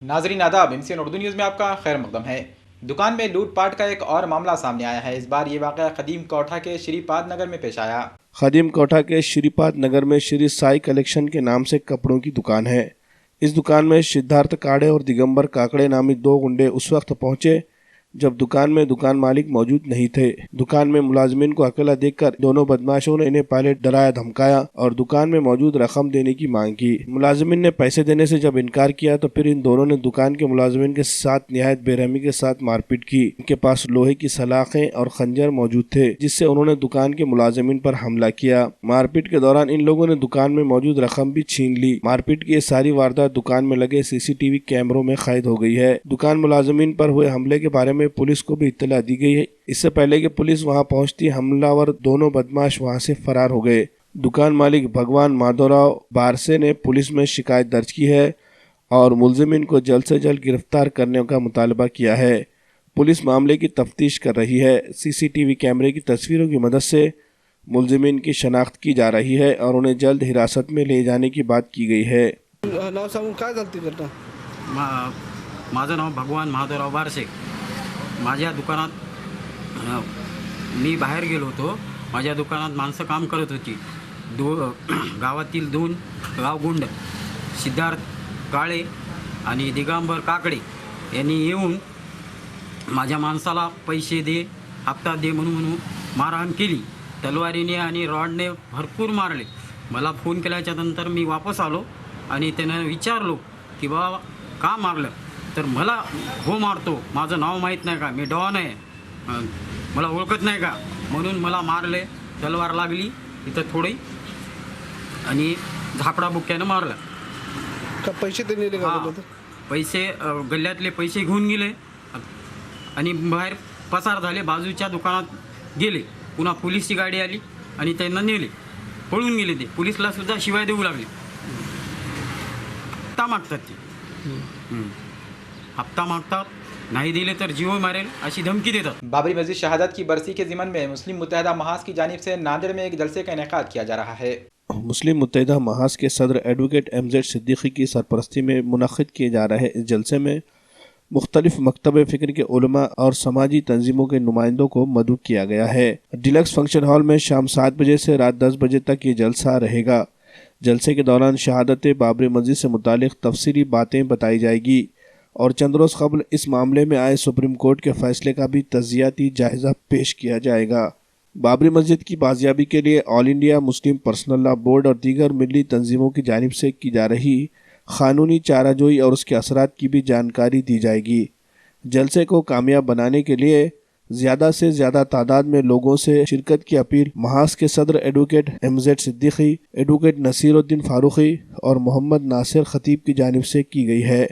ناظرین آداب، MCN Urdu news میں آپ کا خیر مقدم ہے۔ دکان میں لوٹ پاٹ کا ایک اور معاملہ سامنے آیا ہے۔ اس بار یہ واقعہ قدیم کوٹھا کے شری پاد نگر میں پیش آیا۔ قدیم کوٹھا کے شری پاد نگر میں شری سائی کلیکشن کے نام سے کپڑوں کی دکان ہے۔ اس دکان میں سدھارتھ کاڑے اور دگمبر کاکڑے نامی دو گنڈے اس وقت پہنچے جب دکان میں دکان مالک موجود نہیں تھے۔ دکان میں ملازمین کو اکیلا دیکھ کر دونوں بدماشوں نے انہیں پہلے ڈرایا دھمکایا اور دکان میں موجود رقم دینے کی مانگ کی۔ ملازمین نے پیسے دینے سے جب انکار کیا تو پھر ان دونوں نے دکان کے ملازمین کے ساتھ نہایت بے رحمی کے ساتھ مار پیٹ کی۔ ان کے پاس لوہے کی سلاخیں اور خنجر موجود تھے جس سے انہوں نے دکان کے ملازمین پر حملہ کیا۔ مار پیٹ کے دوران ان لوگوں نے دکان میں موجود رقم بھی چھین لی۔ مار پیٹ کی یہ ساری واردات دکان میں لگے CCTV کیمروں میں قید ہو گئی ہے۔ دکان ملازمین پر ہوئے حملے کے بارے میں پولیس کو بھی اطلاع دی گئی ہے۔ اس سے پہلے کہ پولیس وہاں پہنچتی، حملہ ور دونوں بدماش وہاں سے فرار ہو گئے۔ دکان مالک بھگوان مادھوراؤ بارسے نے پولیس میں شکایت درج کی ہے اور ملزمین کو جلد سے جلد گرفتار کرنے کا مطالبہ کیا ہے۔ پولیس معاملے کی تفتیش کر رہی ہے۔ CCTV کیمرے کی تصویروں کی مدد سے ملزمین کی شناخت کی جا رہی ہے اور انہیں جلد حراست میں لے جانے کی بات کی گئی ہے۔ नाव सांगून काय झालं तिकडनं? माझं नाव भगवान महादेवराव बारसे। माझ्या दुकानात मी बाहेर गेलो होतो। माझ्या दुकानात माणसं काम करत होती। गावातील दोन गावगुंड सिद्धार्थ काळे आणि दिगंबर काकडे यांनी येऊन माझ्या माणसाला पैसे दे, हप्ता दे म्हणून मारहाण केली। तलवारीने आणि रॉडने भरपूर मारले। मला फोन केल्याच्या नंतर मी वापस आलो आणि त्यानं विचारलो की बाबा का मारलं, तर मला हो मारतो, माझं नाव माहीत नाही का, मी डॉन आहे, मला ओळखत नाही का, म्हणून मला मारले। तलवार लागली इथं थोडी आणि झापडा बुक्क्यानं मारलं। का पैसे ते नेले का? पैसे गल्ल्यातले पैसे घेऊन गेले आणि बाहेर पसार झाले, बाजूच्या दुकानात गेले। पुन्हा पोलीसची गाडी आली आणि त्यांना नेले, पळून गेले। ते पोलीसला सुद्धा शिवाय देऊ लागले। हप्ता मागतात ते, हप्ता मागतात, नहीं दिले तर जीव मारेल अशी धमकी देतात। बाबरी मस्जिद शहादत की बरसी के ज़िमन में मुस्लिम मुत्तहिदा महाज की जानिब से नांदेड़ में एक जलसे का इनेकाद किया जा रहा है। मुस्लिम मुत्तहिदा महाज के सदर एडवोकेट MZ सिद्दीकी की सरपरस्ती में मुनक्किद किए जा रहे इस जलसे में मुख्तलिफ मकतब फ़िक्र के उलमा और समाजी तंजीमों के नुमाइंदों को मदऊ किया गया है। डिलक्स फंक्शन हॉल में शाम 7 बजे से रात 10 बजे तक ये जलसा रहेगा। जलसे के दौरान शहादत बाबरी मस्जिद से मुतालिक तफसीली बातें बताई जाएगी और चंद रोज़ कबल इस मामले में आए सुप्रीम कोर्ट के फैसले का भी तजियाती जायज़ा पेश किया जाएगा। बाबरी मस्जिद की बाजियाबी के लिए all India Muslim personal law board और दीगर मिली तंजीमों की जानिब से की जा रही क़ानूनी चाराजोई और उसके असरात की भी जानकारी दी जाएगी। जलसे को कामयाब बनाने के लिए ज़्यादा से ज़्यादा तादाद में लोगों से शिरकत की अपील महाज के सदर advocate MZ Siddiqui, advocate Nasiruddin Farooqui और मोहम्मद नासिर खतीब की जानिब से की गई है।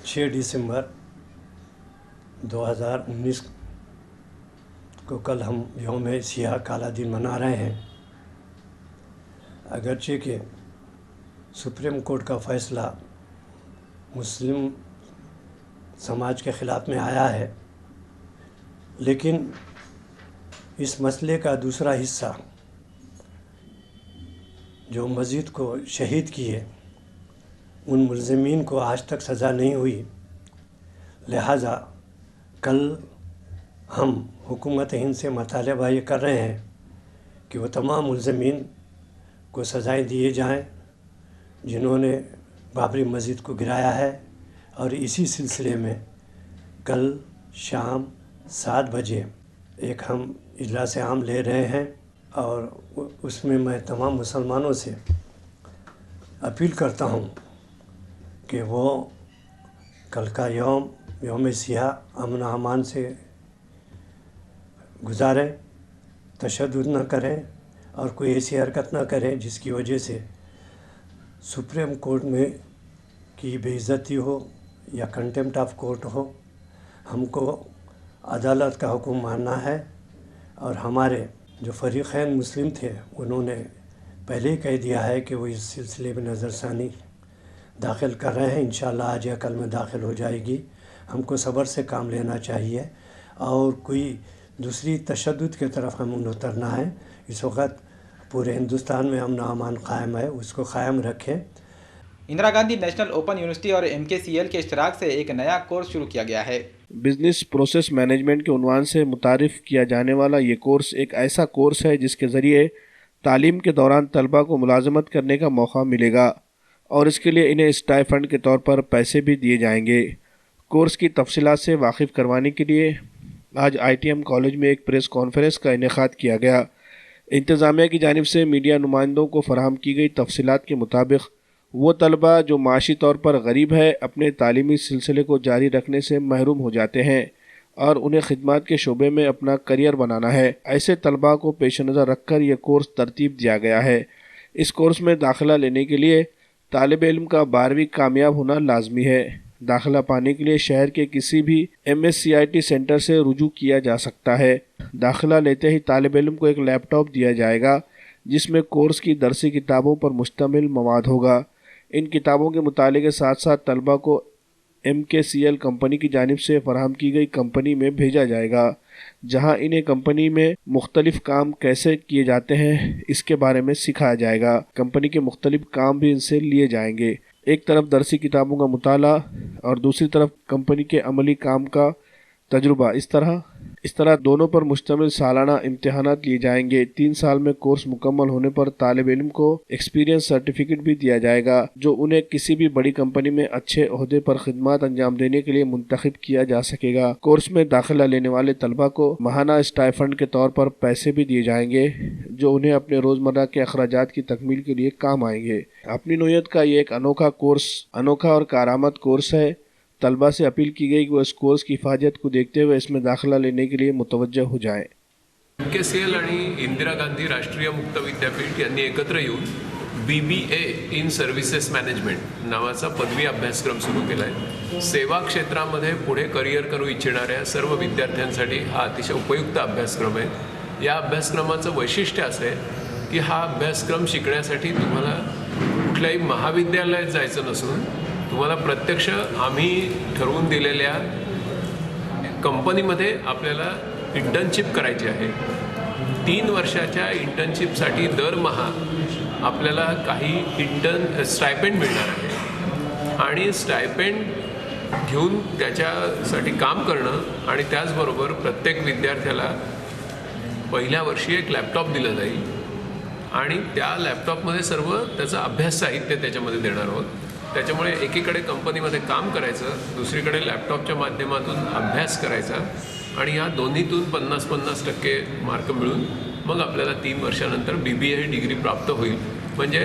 6 दिसंबर 2019 को कल हम यौम सियाह काला दिन मना रहे हैं। अगरचे कि सुप्रीम कोर्ट का फ़ैसला मुस्लिम समाज के ख़िलाफ़ में आया है, लेकिन इस मसले का दूसरा हिस्सा जो मस्जिद को शहीद किए उन मुलज़मीन को आज तक सज़ा नहीं हुई। लिहाजा कल हम हुकूमत हिंद से मुतालबा ये कर रहे हैं कि वो तमाम मुलज़मीन को सज़ाएं दिए जाएं जिन्होंने बाबरी मस्जिद को गिराया है। और इसी सिलसिले में कल शाम 7 बजे एक हम इजलास आम ले रहे हैं और उसमें मैं तमाम मुसलमानों से अपील करता हूँ कि वो कल का यौम सियाह अमन अमान से गुजारें, तशद्दुद न करें और कोई ऐसी हरकत न करें जिसकी वजह से सुप्रीम कोर्ट में की बेइज्जती हो या कंटेम्प्ट ऑफ कोर्ट हो। हमको अदालत का हुक्म मानना है और हमारे जो फ़रीक़ैन मुस्लिम थे उन्होंने पहले ही कह दिया है कि वो इस सिलसिले में नज़रसानी दाखिल कर रहे हैं। इंशाअल्लाह आज या कल में दाखिल हो जाएगी। हमको सब्र से काम लेना चाहिए और कोई दूसरी तशद्दुद की तरफ हमें उतरना है। इस वक्त पूरे हिंदुस्तान में अमन अमान क़ायम है, उसको क़ायम रखें। Indira Gandhi national open university और MKCL के इश्तराक से एक नया कोर्स शुरू किया गया है। बिजनेस प्रोसेस मैनेजमेंट के उन्वान से मुतारिफ किया जाने वाला ये कोर्स एक ऐसा कोर्स है जिसके ज़रिए तालीम के दौरान तलबा को मुलाजमत करने का मौका मिलेगा और इसके लिए इन्हें स्टाइफंड के तौर पर पैसे भी दिए जाएंगे। कोर्स की तफसीलात से वाकिफ़ करवाने के लिए आज ITM कॉलेज में एक प्रेस कॉन्फ्रेंस का इनेकाद किया गया। इंतज़ामिया की जानिब से मीडिया नुमाइंदों को फराहम की गई तफसीलात के मुताबिक वो तलबा जो माशी तौर पर गरीब है अपने तालीमी सिलसिले को जारी रखने से महरूम हो जाते हैं और उन्हें खिदमत के शोबे में अपना करियर बनाना है, ऐसे तलबा को पेश नज़र रख कर यह कोर्स तरतीब दिया गया है। इस कोर्स में दाखिला लेने के लिए तालिब इल्म का 12वीं कामयाब होना लाजमी है। दाखिला पाने के लिए शहर के किसी भी MSCIT सेंटर से रुजू किया जा सकता है। दाखिला लेते ही तालिब इल्म को एक लैपटॉप दिया जाएगा जिसमें कोर्स की दरसी किताबों पर मुश्तमिल मवाद होगा। इन किताबों के मुताले के साथ साथ तलबा को MKCL कंपनी की जानिब से फराहम की गई कंपनी में भेजा जाएगा, जहां इन्हें कंपनी में मुख्तलिफ काम कैसे किए जाते हैं इसके बारे में सिखाया जाएगा। कंपनी के मुख्तलिफ काम भी इनसे लिए जाएंगे। एक तरफ दरसी किताबों का मुताला और दूसरी तरफ कंपनी के अमली काम का तजुर्बा, इस तरह दोनों पर मुश्तमिल सालाना इम्तिहानात लिए जाएंगे। 3 साल में कोर्स मुकम्मल होने पर तालिब इल्म को एक्सपीरियंस सर्टिफिकेट भी दिया जाएगा जो उन्हें किसी भी बड़ी कंपनी में अच्छे ओहदे पर खिदमत अंजाम देने के लिए मुंतखब किया जा सकेगा। कोर्स में दाखिला लेने वाले तलबा को माहाना स्टाइफंड के तौर पर पैसे भी दिए जाएंगे जो उन्हें अपने रोज़मर्रा के अखराजात की तकमील के लिए काम आएंगे। अपनी नौयत का ये एक अनोखा और कारामद कोर्स है। तलबा से अपील की गई कि वो इस कोर्स की इफादियत को देखते हुए इसमें दाखिला लेने के लिए मुतवज्जह हो जाएं। MKCL आणि इंदिरा गांधी राष्ट्रीय मुक्त विद्यापीठ यांनी एकत्र येऊन BBA इन सर्व्हिसेस मॅनेजमेंट नावाचा पदवी अभ्यासक्रम सुरू केला आहे। सेवा क्षेत्रामध्ये पुढे करिअर करू इच्छिणाऱ्या सर्व विद्यार्थ्यांसाठी हा अतिशय उपयुक्त अभ्यासक्रम आहे। या अभ्यासक्रमाचं वैशिष्ट्य असं आहे की हा अभ्यासक्रम शिकण्यासाठी तुम्हाला कुठल्याही महाविद्यालयात जायचं नसून तुम्हाला प्रत्यक्ष आम्ही ठरवून दिलेल्या कंपनीमध्ये आपल्याला इंटर्नशिप करायची आहे। 3 वर्षाच्या इंटर्नशिपसाठी दरमहा आपल्याला काही स्टायपेंड मिळणार आहे आणि स्टायपेंड घेऊन त्याच्यासाठी काम करणं आणि त्याचबरोबर प्रत्येक विद्यार्थ्याला पहिल्या वर्षी एक लॅपटॉप दिलं जाईल आणि त्या लॅपटॉपमध्ये सर्व त्याचं अभ्यास साहित्य त्याच्यामध्ये देणार आहोत। त्याच्यामुळे एकीकडे कंपनीमध्ये काम करायचं, दुसरीकडे लॅपटॉपच्या माध्यमातून अभ्यास करायचा आणि या दोन्हीतून 50-50% मार्क मिळून मग आपल्याला 3 वर्षानंतर BBA डिग्री प्राप्त होईल। म्हणजे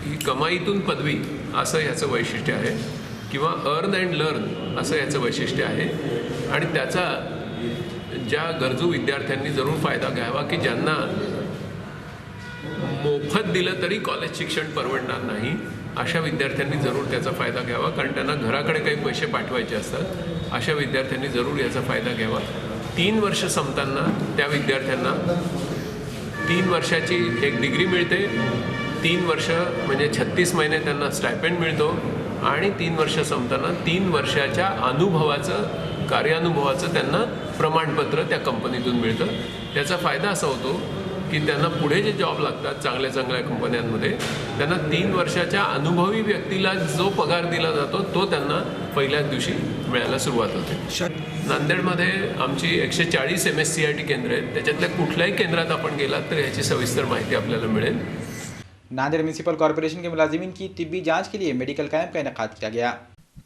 ही कमाईतून पदवी असं याचं वैशिष्ट्य आहे किंवा अर्न अँड लर्न असं याचं वैशिष्ट्य आहे आणि त्याचा ज्या गरजू विद्यार्थ्यांनी जरूर फायदा घ्यावा की ज्यांना मोफत दिलं तरी कॉलेज शिक्षण परवडणार नाही अशा विद्यार्थ्यांनी जरूर त्याचा फायदा घ्यावा, कारण त्यांना घराकडे काही पैसे पाठवायचे असतात। अशा विद्यार्थ्यांनी जरूर याचा फायदा घ्यावा। 3 वर्ष संपताना त्या विद्यार्थ्यांना 3 वर्षाची एक डिग्री मिळते। 3 वर्ष म्हणजे 36 महिने त्यांना स्टायपेंड मिळतो आणि 3 वर्ष संपताना 3 वर्षाच्या कार्यानुभवाचं त्यांना प्रमाणपत्र त्या कंपनीतून मिळतं। त्याचा फायदा असा होतो की त्यांना पुढे जे जॉब लागतात चांगल्या कंपन्यांमध्ये त्यांना 3 वर्षाच्या अनुभवी व्यक्तीला जो पगार दिला जातो तो त्यांना पहिल्याच दिवशी मिळायला सुरुवात होते। नांदेडमध्ये आमची 140 MSCIT केंद्र आहेत, त्याच्यातल्या कुठल्याही केंद्रात आपण गेलात तर याची सविस्तर माहिती आपल्याला मिळेल। नांदेड़ म्यूनसिपल कॉरपोरेशन के मुलाजिमीन की तिब्बी जांच के लिए मेडिकल कैंप का इनेकाद किया गया।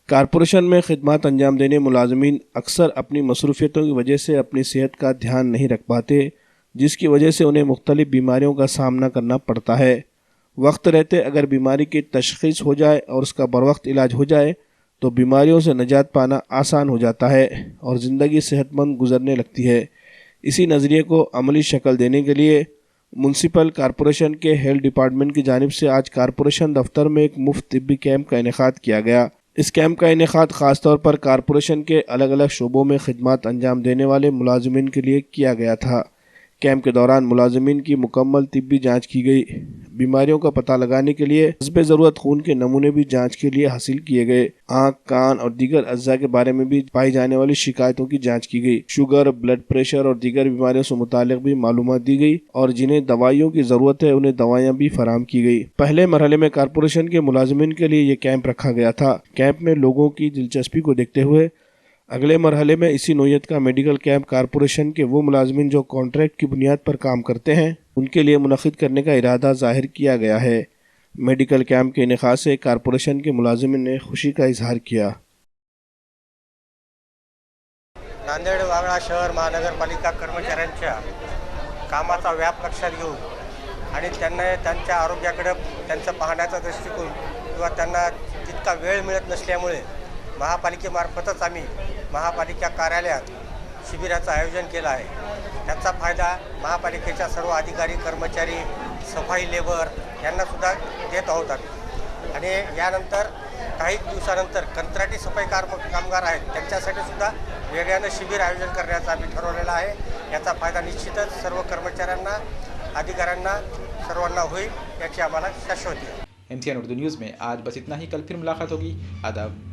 कॉरपोरेशन में खिदमत अंजाम देने मुलाजिमीन अक्सर अपनी मसरूफियतों की वजह से अपनी सेहत का ध्यान नहीं रख पाते, जिसकी वजह से उन्हें मुख्तलिफ बीमारियों का सामना करना पड़ता है। वक्त रहते अगर बीमारी की तशख़ीस हो जाए और उसका बरवक्त इलाज हो जाए तो बीमारियों से निजात पाना आसान हो जाता है और ज़िंदगी सेहतमंद गुजरने लगती है। इसी नज़रिए को अमली शक्ल देने के लिए म्यूनसिपल कॉरपोरेशन के हेल्थ डिपार्टमेंट की जानिब से आज कॉरपोरेशन दफ्तर में एक मुफ्त तिब्बी कैंप का इनेकाद किया गया। इस कैंप का इनेकाद ख़ास तौर पर कॉरपोरेशन के अलग अलग शोबों में खिदमत अंजाम देने वाले मुलाजिमीन के लिए किया गया था। कैंप के दौरान मुलाजिमीन की मुकम्मल तिब्बी जांच की गई। बीमारियों का पता लगाने के लिए हस्बे ज़रूरत खून के नमूने भी जांच के लिए हासिल किए गए। आँख, कान और दीगर अज्जा के बारे में भी पाई जाने वाली शिकायतों की जांच की गई। शुगर, ब्लड प्रेशर और दीगर बीमारियों से मुतालिक भी मालूमात दी गई और जिन्हें दवाइयों की ज़रूरत है उन्हें दवाइयाँ भी फराहम की गई। पहले मरहले में कारपोरेशन के मुलाजिमीन के लिए ये कैंप रखा गया था। कैंप में लोगों की दिलचस्पी को देखते हुए अगले मरहले में इसी नोयत का मेडिकल कैंप कारपोरेशन के वो मुलाजिमीन जो कॉन्ट्रैक्ट की बुनियाद पर काम करते हैं उनके लिए मुनक़िद करने का इरादा ज़ाहिर किया गया है। मेडिकल कैंप के इनेक़ाद से कारपोरेशन के मुलाजिमीन ने खुशी का इजहार किया। नांदेड वागळा शहर महानगरपालिका कर्मचाऱ्यांच्या कामाचा व्याप लक्षात घेऊन आणि त्यांना त्यांच्या आरोग्याकडे त्यांचा पाहण्याचा दृष्टिकोन किंवा त्यांना तितका वेळ मिळत नसल्यामुळे महापालिकेमार्फतच आम्ही महापालिका कार्यालयात शिबिराचं आयोजन केलं आहे। त्याचा फायदा महापालिकेच्या सर्व अधिकारी, कर्मचारी, सफाई लेबर यांनासुद्धा देत आहोत आणि यानंतर काही दिवसानंतर कंत्राटी सफाई कामगार आहेत त्यांच्यासाठी सुद्धा वेगळ्यानं शिबिर आयोजन करण्याचं आम्ही ठरवलेलं आहे। याचा फायदा निश्चितच सर्व कर्मचाऱ्यांना, अधिकाऱ्यांना, सर्वांना होईल याची आम्हाला शाश्वती आहे। MCN उर्दू न्यूज़ में आज बस इतना ही। कल फिर मुलाकात होगी। आदाब।